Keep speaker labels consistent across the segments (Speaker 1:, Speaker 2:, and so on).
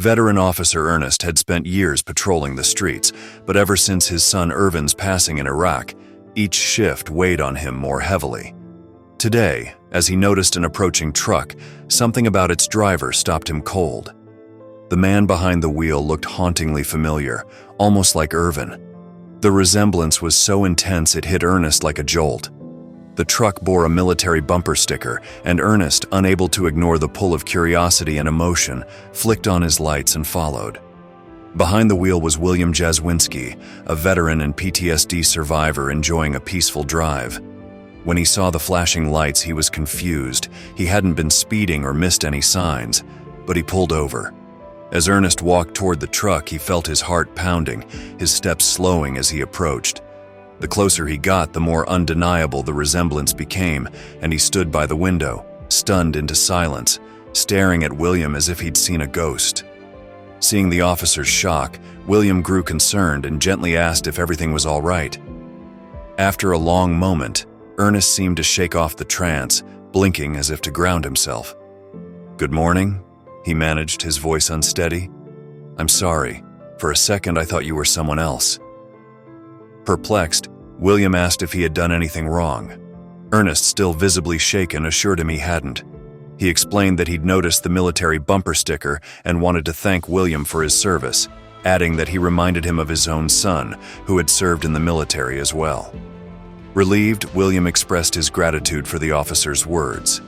Speaker 1: Veteran Officer Ernest had spent years patrolling the streets, but ever since his son Irvin's passing in Iraq, each shift weighed on him more heavily. Today, as he noticed an approaching truck, something about its driver stopped him cold. The man behind the wheel looked hauntingly familiar, almost like Irvin. The resemblance was so intense it hit Ernest like a jolt. The truck bore a military bumper sticker, and Ernest, unable to ignore the pull of curiosity and emotion, flicked on his lights and followed. Behind the wheel was William Jaswinski, a veteran and PTSD survivor enjoying a peaceful drive. When he saw the flashing lights, he was confused. He hadn't been speeding or missed any signs, but he pulled over. As Ernest walked toward the truck, he felt his heart pounding, his steps slowing as he approached. The closer he got, the more undeniable the resemblance became, and he stood by the window, stunned into silence, staring at William as if he'd seen a ghost. Seeing the officer's shock, William grew concerned and gently asked if everything was all right. After a long moment, Ernest seemed to shake off the trance, blinking as if to ground himself. "Good morning," he managed, his voice unsteady. "I'm sorry. For a second I thought you were someone else." Perplexed, William asked if he had done anything wrong. Ernest, still visibly shaken, assured him he hadn't. He explained that he'd noticed the military bumper sticker and wanted to thank William for his service, adding that he reminded him of his own son, who had served in the military as well. Relieved, William expressed his gratitude for the officer's words.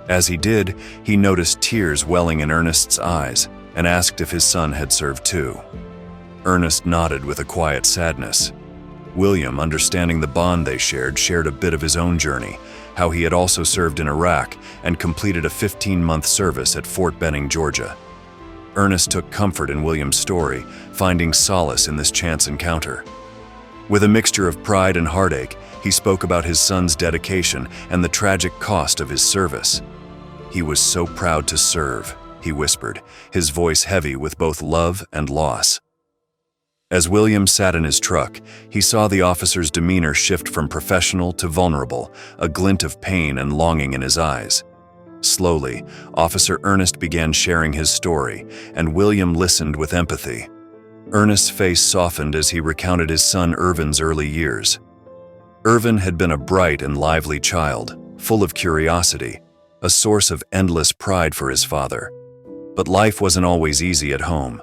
Speaker 1: As he did, he noticed tears welling in Ernest's eyes and asked if his son had served too. Ernest nodded with a quiet sadness. William, understanding the bond they shared a bit of his own journey, how he had also served in Iraq and completed a 15-month service at Fort Benning, Georgia. Ernest took comfort in William's story, finding solace in this chance encounter. With a mixture of pride and heartache, he spoke about his son's dedication and the tragic cost of his service. "He was so proud to serve," he whispered, his voice heavy with both love and loss. As William sat in his truck, he saw the officer's demeanor shift from professional to vulnerable, a glint of pain and longing in his eyes. Slowly, Officer Ernest began sharing his story, and William listened with empathy. Ernest's face softened as he recounted his son Irvin's early years. Irvin had been a bright and lively child, full of curiosity, a source of endless pride for his father. But life wasn't always easy at home.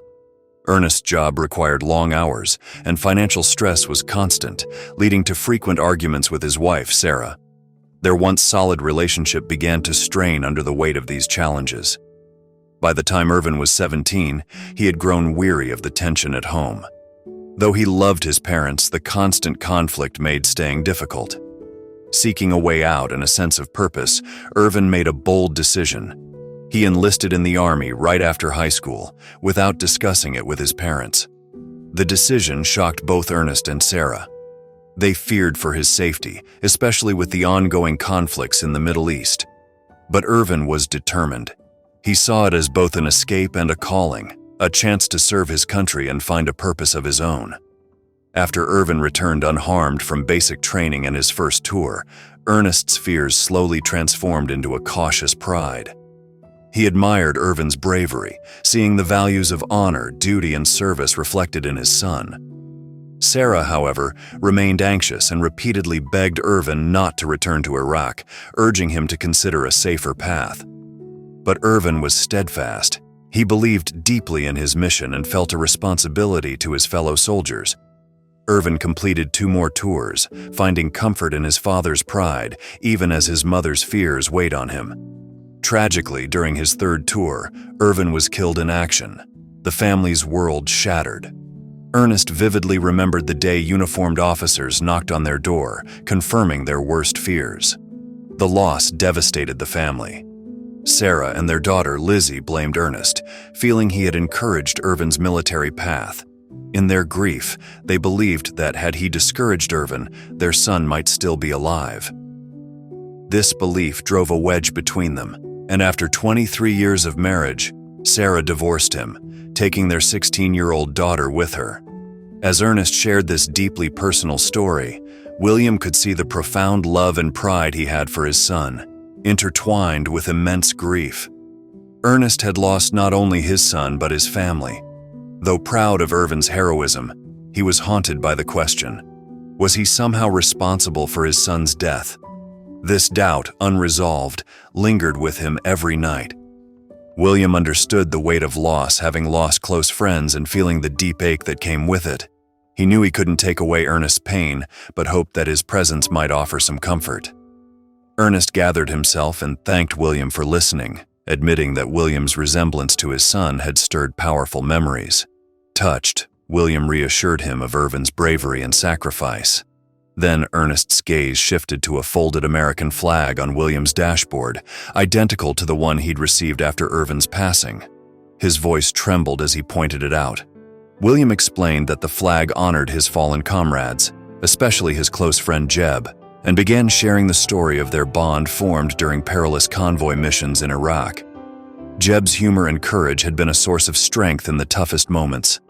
Speaker 1: Ernest's job required long hours, and financial stress was constant, leading to frequent arguments with his wife, Sarah. Their once solid relationship began to strain under the weight of these challenges. By the time Irvin was 17, he had grown weary of the tension at home. Though he loved his parents, the constant conflict made staying difficult. Seeking a way out and a sense of purpose, Irvin made a bold decision. He enlisted in the Army right after high school, without discussing it with his parents. The decision shocked both Ernest and Sarah. They feared for his safety, especially with the ongoing conflicts in the Middle East. But Irvin was determined. He saw it as both an escape and a calling, a chance to serve his country and find a purpose of his own. After Irvin returned unharmed from basic training and his first tour, Ernest's fears slowly transformed into a cautious pride. He admired Irvin's bravery, seeing the values of honor, duty, and service reflected in his son. Sarah, however, remained anxious and repeatedly begged Irvin not to return to Iraq, urging him to consider a safer path. But Irvin was steadfast. He believed deeply in his mission and felt a responsibility to his fellow soldiers. Irvin completed 2 more tours, finding comfort in his father's pride, even as his mother's fears weighed on him. Tragically, during his 3rd tour, Irvin was killed in action. The family's world shattered. Ernest vividly remembered the day uniformed officers knocked on their door, confirming their worst fears. The loss devastated the family. Sarah and their daughter Lizzie blamed Ernest, feeling he had encouraged Irvin's military path. In their grief, they believed that had he discouraged Irvin, their son might still be alive. This belief drove a wedge between them, and after 23 years of marriage, Sarah divorced him, taking their 16-year-old daughter with her. As Ernest shared this deeply personal story, William could see the profound love and pride he had for his son, intertwined with immense grief. Ernest had lost not only his son but his family. Though proud of Irvin's heroism, he was haunted by the question: was he somehow responsible for his son's death? This doubt, unresolved, lingered with him every night. William understood the weight of loss, having lost close friends and feeling the deep ache that came with it. He knew he couldn't take away Ernest's pain, but hoped that his presence might offer some comfort. Ernest gathered himself and thanked William for listening, admitting that William's resemblance to his son had stirred powerful memories. Touched, William reassured him of Irvin's bravery and sacrifice. Then Ernest's gaze shifted to a folded American flag on William's dashboard, identical to the one he'd received after Irvin's passing. His voice trembled as he pointed it out. William explained that the flag honored his fallen comrades, especially his close friend Jeb, and began sharing the story of their bond formed during perilous convoy missions in Iraq. Jeb's humor and courage had been a source of strength in the toughest moments.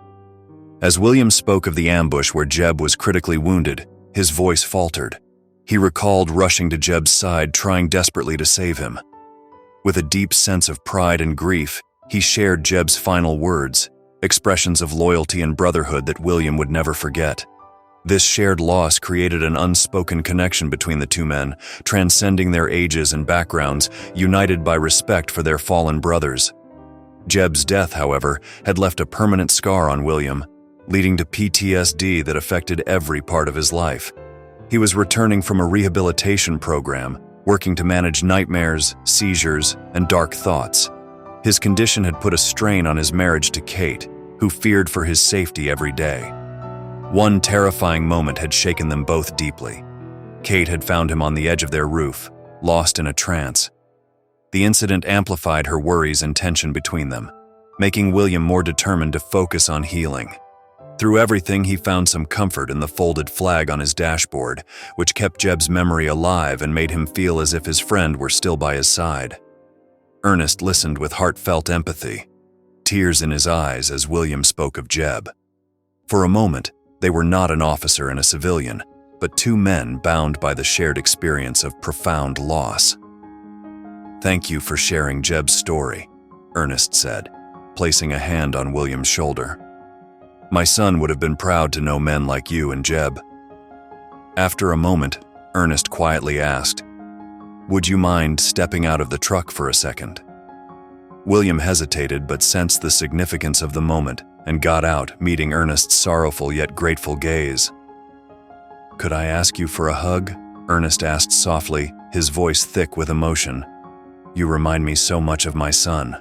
Speaker 1: As William spoke of the ambush where Jeb was critically wounded, his voice faltered. He recalled rushing to Jeb's side, trying desperately to save him. With a deep sense of pride and grief, he shared Jeb's final words, expressions of loyalty and brotherhood that William would never forget. This shared loss created an unspoken connection between the two men, transcending their ages and backgrounds, united by respect for their fallen brothers. Jeb's death, however, had left a permanent scar on William, leading to PTSD that affected every part of his life. He was returning from a rehabilitation program, working to manage nightmares, seizures, and dark thoughts. His condition had put a strain on his marriage to Kate, who feared for his safety every day. One terrifying moment had shaken them both deeply. Kate had found him on the edge of their roof, lost in a trance. The incident amplified her worries and tension between them, making William more determined to focus on healing. Through everything, he found some comfort in the folded flag on his dashboard, which kept Jeb's memory alive and made him feel as if his friend were still by his side. Ernest listened with heartfelt empathy, tears in his eyes as William spoke of Jeb. For a moment, they were not an officer and a civilian, but two men bound by the shared experience of profound loss. "Thank you for sharing Jeb's story," Ernest said, placing a hand on William's shoulder. "My son would have been proud to know men like you and Jeb." After a moment, Ernest quietly asked, "Would you mind stepping out of the truck for a second?" William hesitated but sensed the significance of the moment and got out, meeting Ernest's sorrowful yet grateful gaze. "Could I ask you for a hug?" Ernest asked softly, his voice thick with emotion. "You remind me so much of my son."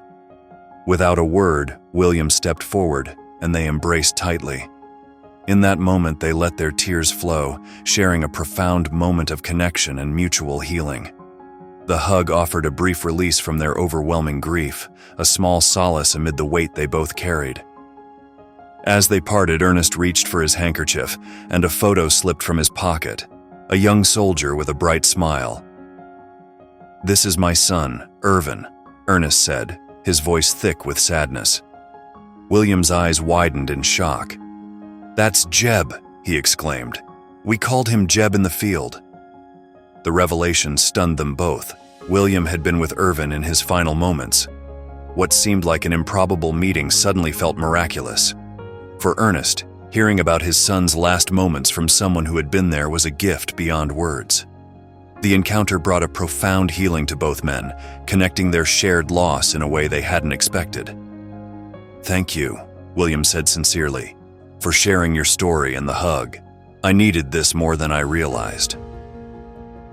Speaker 1: Without a word, William stepped forward, and they embraced tightly. In that moment, they let their tears flow, sharing a profound moment of connection and mutual healing. The hug offered a brief release from their overwhelming grief, a small solace amid the weight they both carried. As they parted, Ernest reached for his handkerchief, and a photo slipped from his pocket, a young soldier with a bright smile. "This is my son, Irvin," Ernest said, his voice thick with sadness. William's eyes widened in shock. "That's Jeb," he exclaimed. "We called him Jeb in the field." The revelation stunned them both. William had been with Irvin in his final moments. What seemed like an improbable meeting suddenly felt miraculous. For Ernest, hearing about his son's last moments from someone who had been there was a gift beyond words. The encounter brought a profound healing to both men, connecting their shared loss in a way they hadn't expected. "Thank you," William said sincerely, "for sharing your story and the hug. I needed this more than I realized."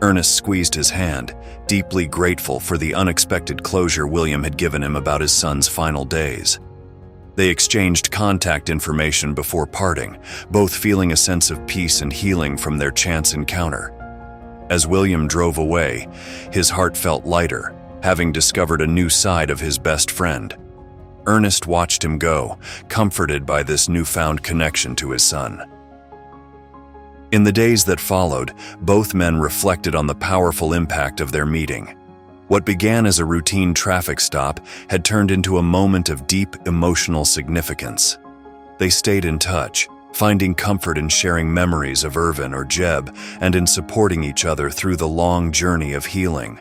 Speaker 1: Ernest squeezed his hand, deeply grateful for the unexpected closure William had given him about his son's final days. They exchanged contact information before parting, both feeling a sense of peace and healing from their chance encounter. As William drove away, his heart felt lighter, having discovered a new side of his best friend. Ernest watched him go, comforted by this newfound connection to his son. In the days that followed, both men reflected on the powerful impact of their meeting. What began as a routine traffic stop had turned into a moment of deep emotional significance. They stayed in touch, finding comfort in sharing memories of Irvin or Jeb and in supporting each other through the long journey of healing.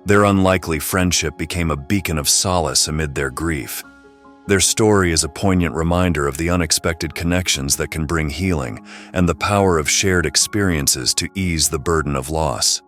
Speaker 1: Their unlikely friendship became a beacon of solace amid their grief. Their story is a poignant reminder of the unexpected connections that can bring healing and the power of shared experiences to ease the burden of loss.